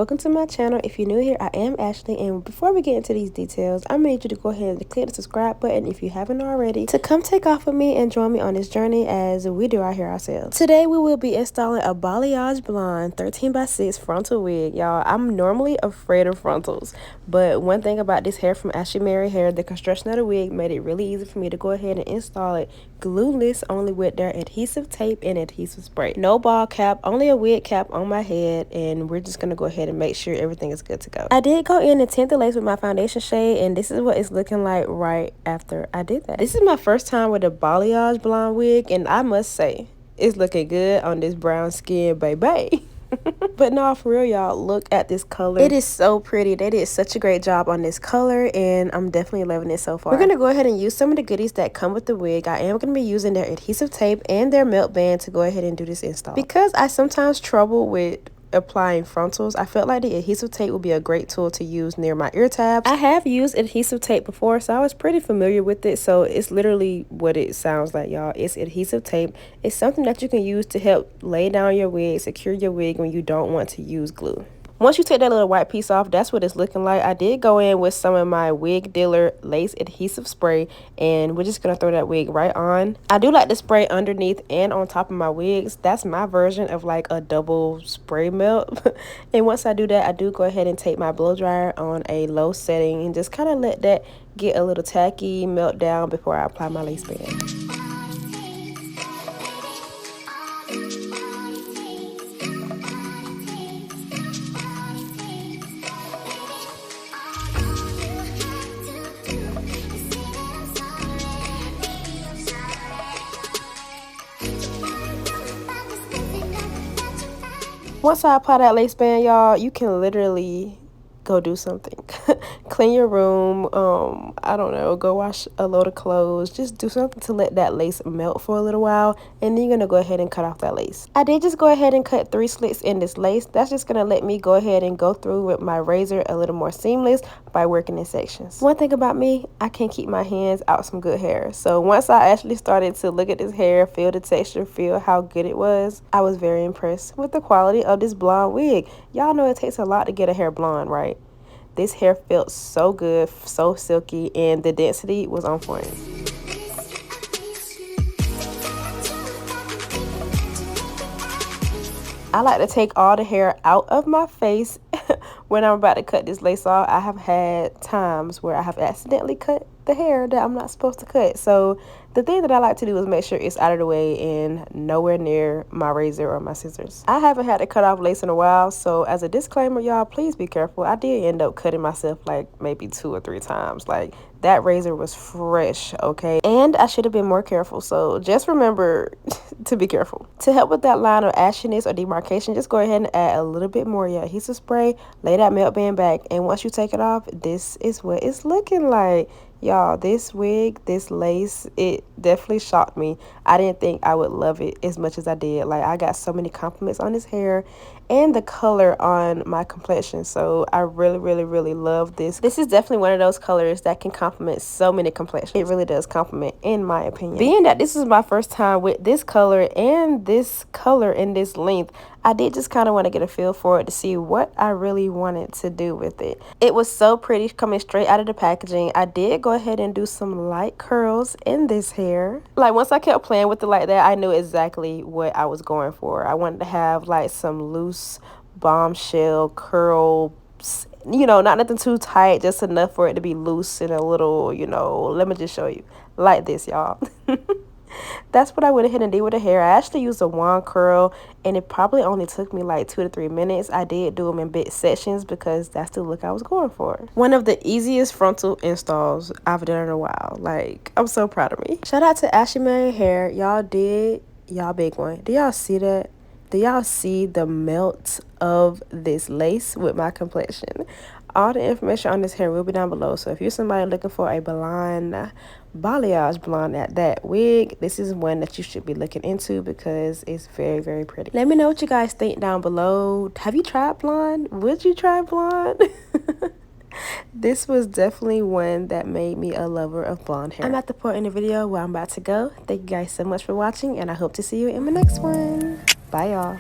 welcome to my channel. If you're new here, I am Ashley, and before we get into these details, I'm gonna need you to go ahead and click the subscribe button if you haven't already to come take off with me and join me on this journey as we do out here ourselves. Today we will be installing a balayage blonde 13x6 frontal wig. Y'all, I'm normally afraid of frontals, but one thing about this hair from Ashimary hair, the construction of the wig made it really easy for me to go ahead and install it glueless, only with their adhesive tape and adhesive spray. No ball cap, only a wig cap on my head, and we're just gonna go ahead and make sure everything is good to go. I did go in and tint the lace with my foundation shade, and this is what it's looking like right after I did that. This is my first time with a balayage blonde wig, and I must say it's looking good on this brown skin, baby. But no, for real, y'all, look at this color. It is so pretty. They did such a great job on this color, and I'm definitely loving it so far. We're gonna go ahead and use some of the goodies that come with the wig. I am gonna be using their adhesive tape and their melt band to go ahead and do this install. Because I sometimes trouble with applying frontals, I felt like the adhesive tape would be a great tool to use near my ear tabs. I have used adhesive tape before, so I was pretty familiar with it. So it's literally what it sounds like, y'all. It's adhesive tape. It's something that you can use to help lay down your wig, secure your wig when you don't want to use glue. Once you take that little white piece off, that's what it's looking like. I did go in with some of my wig dealer lace adhesive spray, and we're just gonna throw that wig right on. I do like to spray underneath and on top of my wigs. That's my version of like a double spray melt. And once I do that, I do go ahead and take my blow dryer on a low setting and just kind of let that get a little tacky, melt down before I apply my lace band. Once I apply that lace band, y'all, you can literally go do something. Clean your room, I don't know, go wash a load of clothes. Just do something to let that lace melt for a little while, and then you're gonna go ahead and cut off that lace. I did just go ahead and cut 3 slits in this lace. That's just gonna let me go ahead and go through with my razor a little more seamless by working in sections. One thing about me, I can't keep my hands out some good hair. So once I actually started to look at this hair, feel the texture, feel how good it was, I was very impressed with the quality of this blonde wig. Y'all know it takes a lot to get a hair blonde, right? This hair felt so good, so silky, and the density was on point. I like to take all the hair out of my face when I'm about to cut this lace off. I have had times where I have accidentally cut the hair that I'm not supposed to cut. So the thing that I like to do is make sure it's out of the way and nowhere near my razor or my scissors. I haven't had to cut off lace in a while, so as a disclaimer, y'all, please be careful. I did end up cutting myself like maybe 2 or 3 times. Like, that razor was fresh, okay? And I should have been more careful, so just remember to be careful. To help with that line of ashiness or demarcation, just go ahead and add a little bit more of your adhesive spray, lay that melt band back, and once you take it off, this is what it's looking like. Y'all, this wig, this lace, it definitely shocked me. I didn't think I would love it as much as I did. Like, I got so many compliments on this hair and the color on my complexion. So I really love this. This is definitely one of those colors that can complement so many complexions. It really does complement, in my opinion. Being that this is my first time with this color and this color in this length, I did just kind of want to get a feel for it to see what I really wanted to do with it. It was so pretty coming straight out of the packaging. I did go ahead and do some light curls in this hair. Like, once I kept playing with it like that, I knew exactly what I was going for. I wanted to have like some loose bombshell curl, you know, not nothing too tight, just enough for it to be loose and a little, you know, let me just show you like this, y'all. That's what I went ahead and did with the hair. I actually used a wand curl, and it probably only took me like 2 to 3 minutes. I did do them in bit sections because that's the look I was going for. One of the easiest frontal installs I've done in a while. Like, I'm so proud of me. Shout out to Ashimary hair. Y'all did y'all big one. Do y'all see that? Do y'all see the melt of this lace with my complexion? All the information on this hair will be down below. So if you're somebody looking for a blonde, balayage blonde at that wig, this is one that you should be looking into because it's very pretty. Let me know what you guys think down below. Have you tried blonde? Would you try blonde? This was definitely one that made me a lover of blonde hair. I'm at the point in the video where I'm about to go. Thank you guys so much for watching, and I hope to see you in my next one. Bye, y'all.